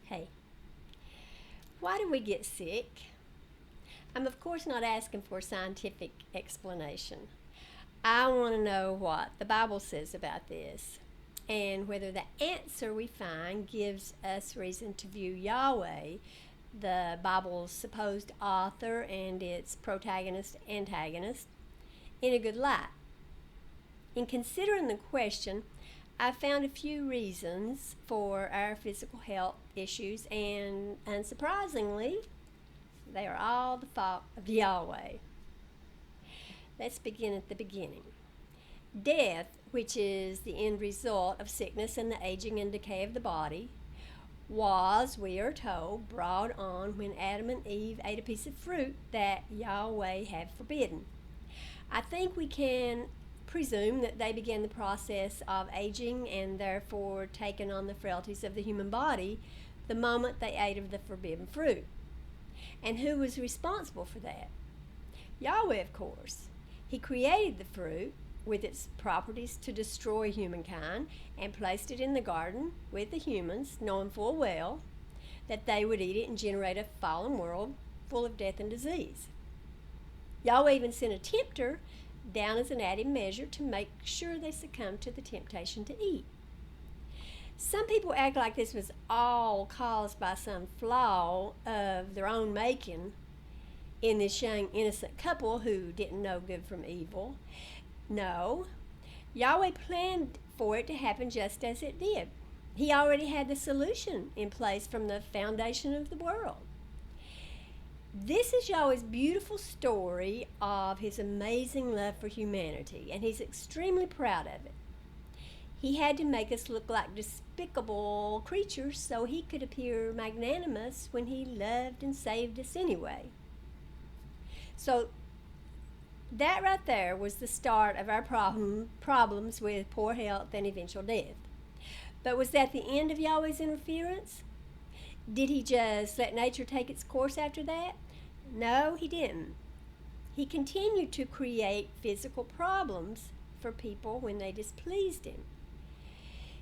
Hey, why do we get sick? I'm, of course, not asking for a scientific explanation. I want to know what the Bible says about this and whether the answer we find gives us reason to view Yahweh, the Bible's supposed author and its protagonist, antagonist, in a good light. In considering the question, I found a few reasons for our physical health issues, and unsurprisingly, they are all the fault of Yahweh. Let's begin at the beginning. Death, which is the end result of sickness and the aging and decay of the body, was, we are told, brought on when Adam and Eve ate a piece of fruit that Yahweh had forbidden. I think we can presume that they began the process of aging and therefore taking on the frailties of the human body the moment they ate of the forbidden fruit. And who was responsible for that? Yahweh, of course. He created the fruit with its properties to destroy humankind and placed it in the garden with the humans, knowing full well that they would eat it and generate a fallen world full of death and disease. Yahweh even sent a tempter down as an added measure to make sure they succumbed to the temptation to eat. Some people act like this was all caused by some flaw of their own making in this young innocent couple who didn't know good from evil. No, Yahweh planned for it to happen just as it did. He already had the solution in place from the foundation of the world. This is Yahweh's beautiful story of his amazing love for humanity, and he's extremely proud of it. He had to make us look like despicable creatures so he could appear magnanimous when he loved and saved us anyway. So that right there was the start of our problems with poor health and eventual death. But was that the end of Yahweh's interference? Did he just let nature take its course after that? No, he didn't. He continued to create physical problems for people when they displeased him.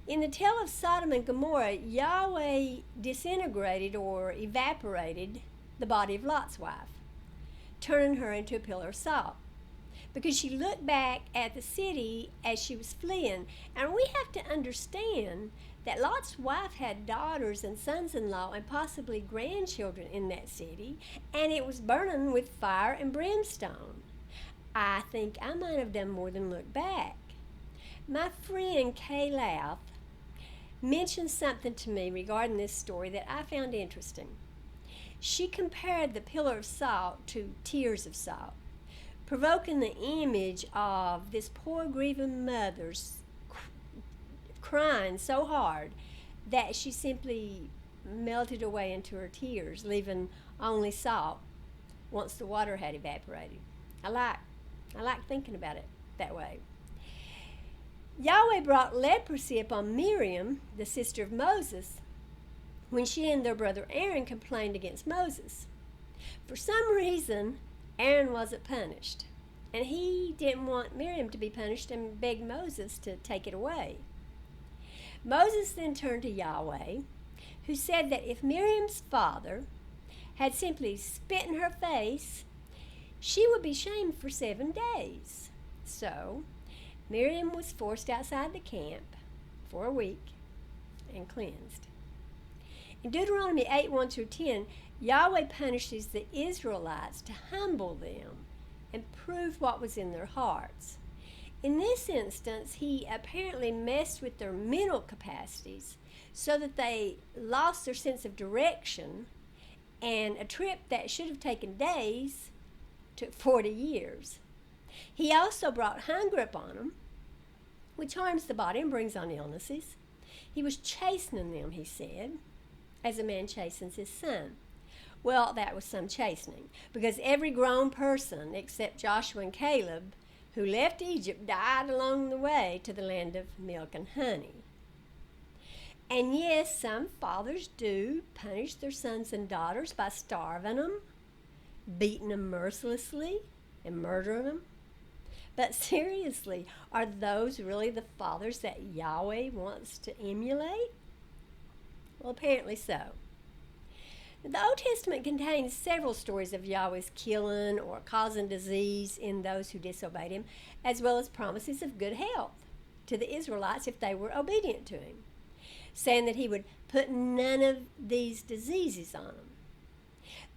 In the tale of Sodom and Gomorrah, Yahweh disintegrated or evaporated the body of Lot's wife, turning her into a pillar of salt, because she looked back at the city as she was fleeing. And we have to understand that Lot's wife had daughters and sons-in-law and possibly grandchildren in that city, and it was burning with fire and brimstone. I think I might have done more than look back. My friend Kay Louth mentioned something to me regarding this story that I found interesting. She compared the pillar of salt to tears of salt, provoking the image of this poor grieving mother's crying so hard that she simply melted away into her tears, leaving only salt once the water had evaporated. I like thinking about it that way. Yahweh brought leprosy upon Miriam, the sister of Moses, when she and their brother Aaron complained against Moses. For some reason, Aaron wasn't punished, and he didn't want Miriam to be punished and begged Moses to take it away. Moses then turned to Yahweh, who said that if Miriam's father had simply spit in her face, she would be shamed for 7 days. So Miriam was forced outside the camp for a week and cleansed. In Deuteronomy 8, 1-10, Yahweh punishes the Israelites to humble them and prove what was in their hearts. In this instance, he apparently messed with their mental capacities so that they lost their sense of direction, and a trip that should have taken days took 40 years. He also brought hunger upon them, which harms the body and brings on illnesses. He was chastening them, he said, as a man chastens his son. Well, that was some chastening, because every grown person except Joshua and Caleb who left Egypt died along the way to the land of milk and honey. And yes, some fathers do punish their sons and daughters by starving them, beating them mercilessly, and murdering them. But seriously, are those really the fathers that Yahweh wants to emulate? Well, apparently so. The Old Testament contains several stories of Yahweh's killing or causing disease in those who disobeyed him, as well as promises of good health to the Israelites if they were obedient to him, saying that he would put none of these diseases on them.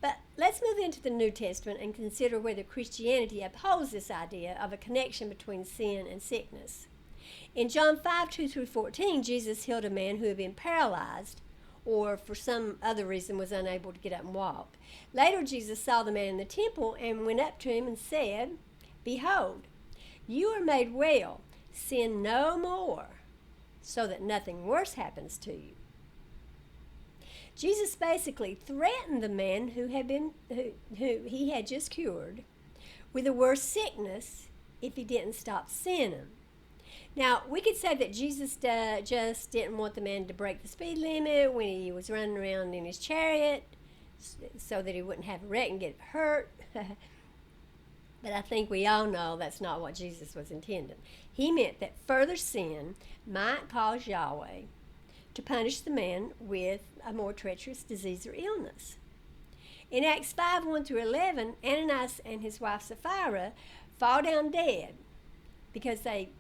But let's move into the New Testament and consider whether Christianity upholds this idea of a connection between sin and sickness. In John 5:2-14, Jesus healed a man who had been paralyzed or for some other reason was unable to get up and walk. Later, Jesus saw the man in the temple and went up to him and said, "Behold, you are made well. Sin no more, so that nothing worse happens to you." Jesus basically threatened the man who he had just cured with a worse sickness if he didn't stop sinning. Now, we could say that Jesus just didn't want the man to break the speed limit when he was running around in his chariot so that he wouldn't have a wreck and get hurt. But I think we all know that's not what Jesus was intending. He meant that further sin might cause Yahweh to punish the man with a more treacherous disease or illness. In Acts 5:1-11, Ananias and his wife Sapphira fall down dead because they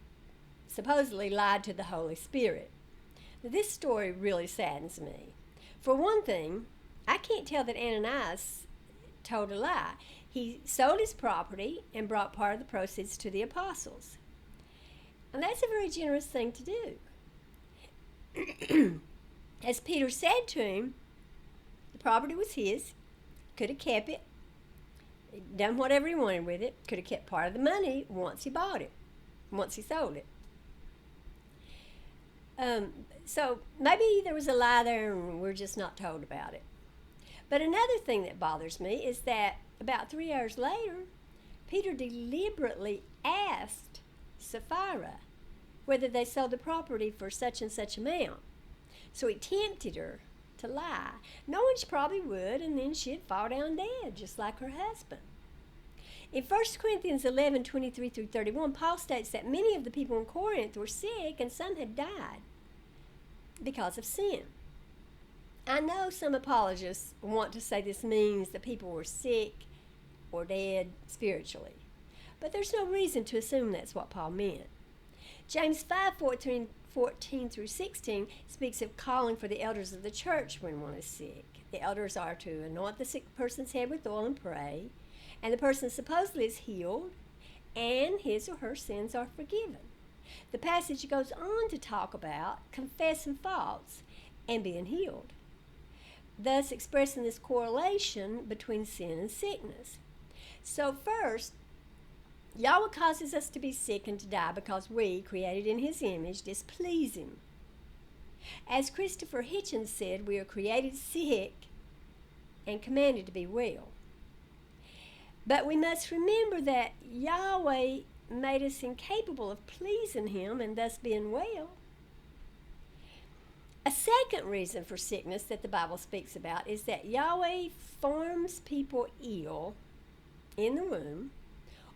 supposedly lied to the Holy Spirit. Now, this story really saddens me. For one thing, I can't tell that Ananias told a lie. He sold his property and brought part of the proceeds to the apostles. And that's a very generous thing to do. As Peter said to him, the property was his, could have kept it, done whatever he wanted with it, could have kept part of the money once he bought it, once he sold it. So maybe there was a lie there and we're just not told about it. But another thing that bothers me is that about 3 hours later, Peter deliberately asked Sapphira whether they sold the property for such and such amount. So he tempted her to lie, knowing she probably would, and then she'd fall down dead, just like her husband. In 1 Corinthians 11:23-31, Paul states that many of the people in Corinth were sick and some had died because of sin. I know some apologists want to say this means that people were sick or dead spiritually, but there's no reason to assume that's what Paul meant. James 5:14-16 speaks of calling for the elders of the church when one is sick. The elders are to anoint the sick person's head with oil and pray, and the person supposedly is healed, and his or her sins are forgiven. The passage goes on to talk about confessing faults and being healed, thus expressing this correlation between sin and sickness. So first, Yahweh causes us to be sick and to die because we, created in his image, displease him. As Christopher Hitchens said, we are created sick and commanded to be well. But we must remember that Yahweh made us incapable of pleasing him and thus being well. A second reason for sickness that the Bible speaks about is that Yahweh forms people ill in the womb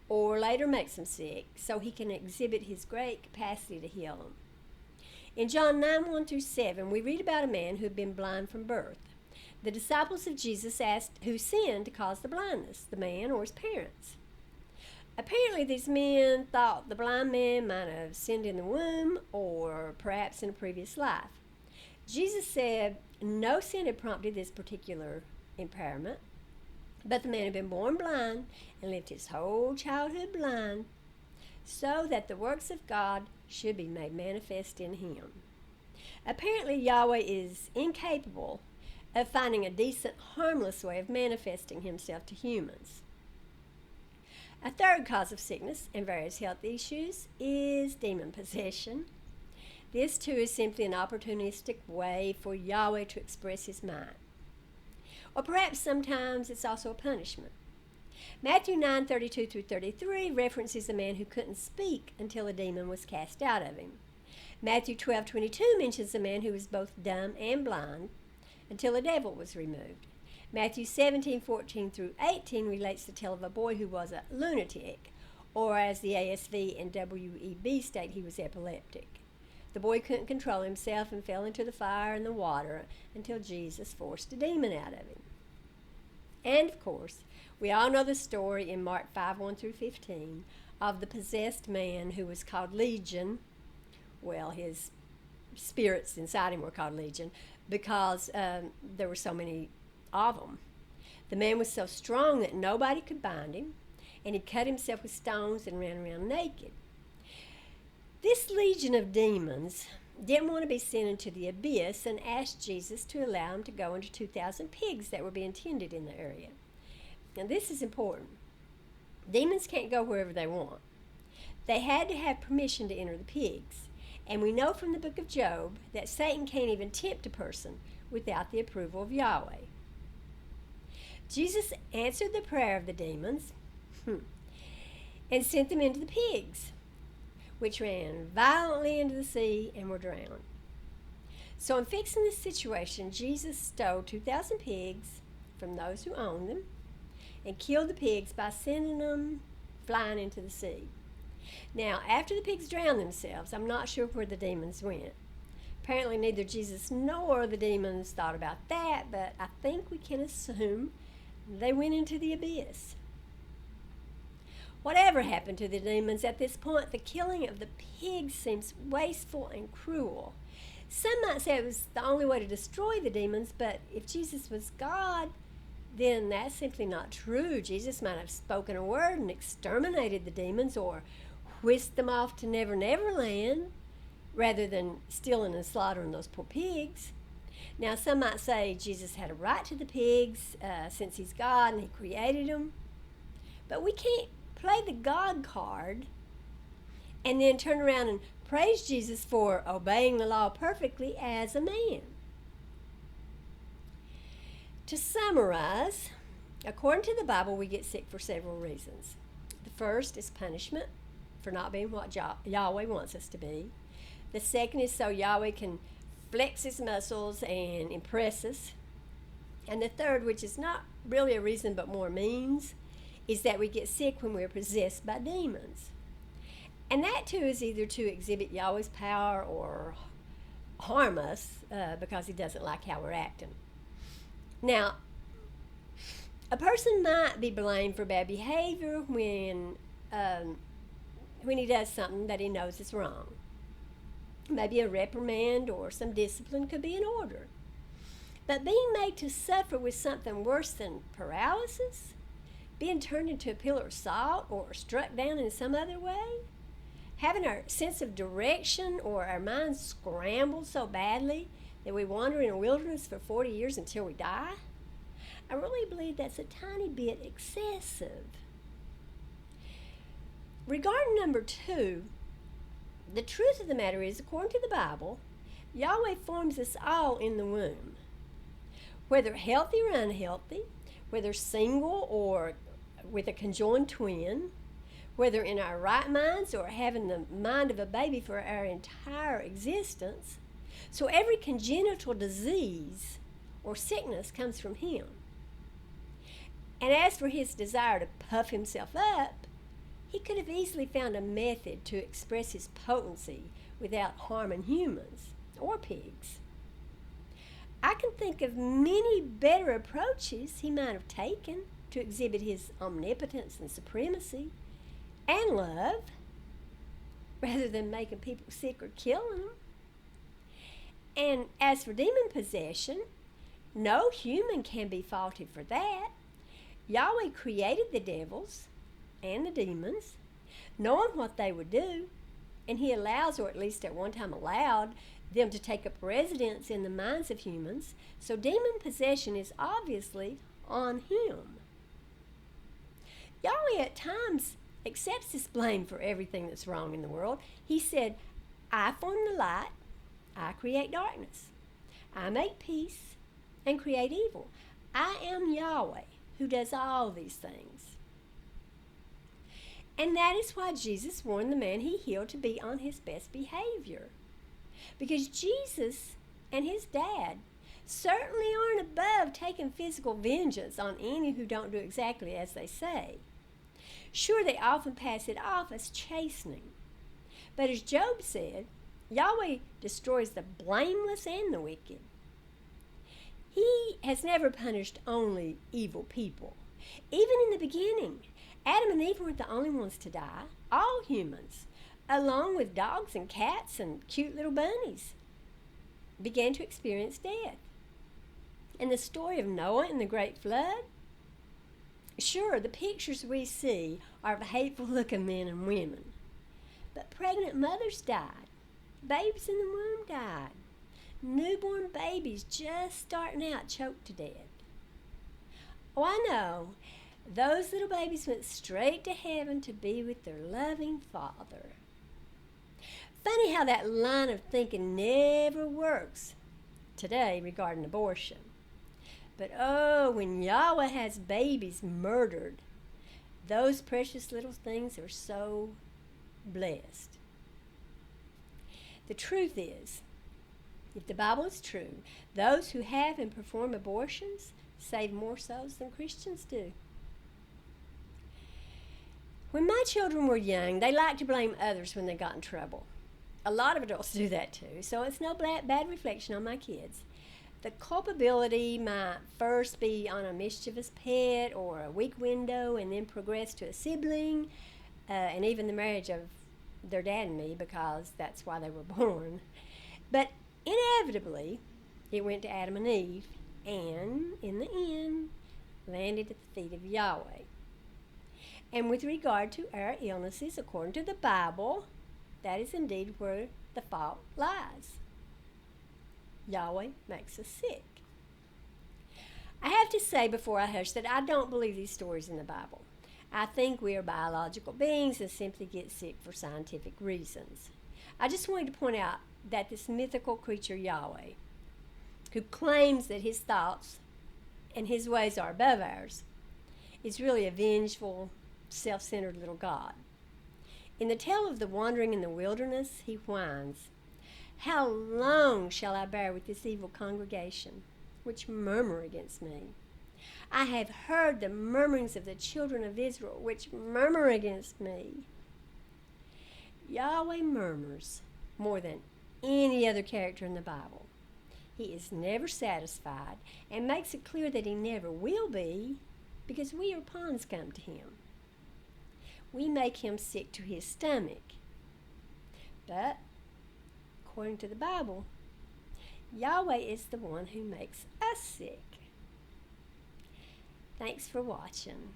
or later makes them sick so he can exhibit his great capacity to heal them. In John 9:1-7, we read about a man who had been blind from birth. The disciples of Jesus asked who sinned to cause the blindness, the man or his parents. Apparently, these men thought the blind man might have sinned in the womb or perhaps in a previous life. Jesus said no sin had prompted this particular impairment, but the man had been born blind and lived his whole childhood blind so that the works of God should be made manifest in him. Apparently, Yahweh is incapable of finding a decent, harmless way of manifesting himself to humans. A third cause of sickness and various health issues is demon possession. This too is simply an opportunistic way for Yahweh to express his mind. Or perhaps sometimes it's also a punishment. Matthew 9:32-33 references a man who couldn't speak until a demon was cast out of him. Matthew 12:22 mentions a man who was both dumb and blind until a devil was removed. Matthew 17:14-18 relates the tale of a boy who was a lunatic, or as the ASV and WEB state, he was epileptic. The boy couldn't control himself and fell into the fire and the water until Jesus forced a demon out of him. And of course, we all know the story in Mark 5:1-15 of the possessed man who was called Legion. Well, his spirits inside him were called Legion because there were so many of them. The man was so strong that nobody could bind him, and he cut himself with stones and ran around naked. This legion of demons didn't want to be sent into the abyss and asked Jesus to allow him to go into 2,000 pigs that were being tended in the area. Now, this is important. Demons can't go wherever they want. They had to have permission to enter the pigs. And we know from the book of Job that Satan can't even tempt a person without the approval of Yahweh. Jesus answered the prayer of the demons and sent them into the pigs, which ran violently into the sea and were drowned. So in fixing this situation, Jesus stole 2,000 pigs from those who owned them and killed the pigs by sending them flying into the sea. Now, after the pigs drowned themselves, I'm not sure where the demons went. Apparently neither Jesus nor the demons thought about that, but I think we can assume they went into the abyss. Whatever happened to the demons at this point, the killing of the pigs seems wasteful and cruel. Some might say it was the only way to destroy the demons, but if Jesus was God, then that's simply not true. Jesus might have spoken a word and exterminated the demons or whisked them off to Never Never Land rather than stealing and slaughtering those poor pigs. Now, some might say Jesus had a right to the pigs since he's God and he created them. But we can't play the God card and then turn around and praise Jesus for obeying the law perfectly as a man. To summarize, according to the Bible, we get sick for several reasons. The first is punishment for not being what Yahweh wants us to be. The second is so Yahweh can flex his muscles and impress us. And the third, which is not really a reason but more means, is that we get sick when we're possessed by demons. And that too is either to exhibit Yahweh's power or harm us because he doesn't like how we're acting. Now, a person might be blamed for bad behavior when he does something that he knows is wrong. Maybe a reprimand or some discipline could be in order. But being made to suffer with something worse than paralysis, being turned into a pillar of salt or struck down in some other way, having our sense of direction or our minds scrambled so badly that we wander in a wilderness for 40 years until we die, I really believe that's a tiny bit excessive. Regarding number 2, the truth of the matter is, according to the Bible, Yahweh forms us all in the womb. Whether healthy or unhealthy, whether single or with a conjoined twin, whether in our right minds or having the mind of a baby for our entire existence. So every congenital disease or sickness comes from him. And as for his desire to puff himself up, he could have easily found a method to express his potency without harming humans or pigs. I can think of many better approaches he might have taken to exhibit his omnipotence and supremacy and love, rather than making people sick or killing them. And as for demon possession, no human can be faulted for that. Yahweh created the devils and the demons, knowing what they would do, and he allows, or at least at one time allowed, them to take up residence in the minds of humans, so demon possession is obviously on him. Yahweh at times accepts his blame for everything that's wrong in the world. He said, I form the light, I create darkness. I make peace and create evil. I am Yahweh who does all these things. And that is why Jesus warned the man he healed to be on his best behavior. Because Jesus and his dad certainly aren't above taking physical vengeance on any who don't do exactly as they say. Sure, they often pass it off as chastening. But as Job said, Yahweh destroys the blameless and the wicked. He has never punished only evil people. Even in the beginning, Adam and Eve weren't the only ones to die. All humans, along with dogs and cats and cute little bunnies, began to experience death. And the story of Noah and the great flood, sure, the pictures we see are of hateful-looking men and women. But pregnant mothers died. Babies in the womb died. Newborn babies just starting out choked to death. Oh, I know. Those little babies went straight to heaven to be with their loving Father. Funny how that line of thinking never works today regarding abortion. But oh, when Yahweh has babies murdered, those precious little things are so blessed. The truth is, if the Bible is true, those who have and perform abortions save more souls than Christians do. When my children were young, they liked to blame others when they got in trouble. A lot of adults do that too, so it's no bad reflection on my kids. The culpability might first be on a mischievous pet or a weak window and then progress to a sibling and even the marriage of their dad and me, because that's why they were born. But inevitably, it went to Adam and Eve and, in the end, landed at the feet of Yahweh. And with regard to our illnesses, according to the Bible, that is indeed where the fault lies. Yahweh makes us sick. I have to say before I hush that I don't believe these stories in the Bible. I think we are biological beings and simply get sick for scientific reasons. I just wanted to point out that this mythical creature Yahweh, who claims that his thoughts and his ways are above ours, is really a vengeful, self-centered little God. In the tale of the wandering in the wilderness, he whines, "How long shall I bear with this evil congregation, which murmur against me? I have heard the murmurings of the children of Israel, which murmur against me." Yahweh murmurs more than any other character in the Bible. He is never satisfied and makes it clear that he never will be, because we are pawns scum to him. We make him sick to his stomach. But, according to the Bible, Yahweh is the one who makes us sick. Thanks for watching.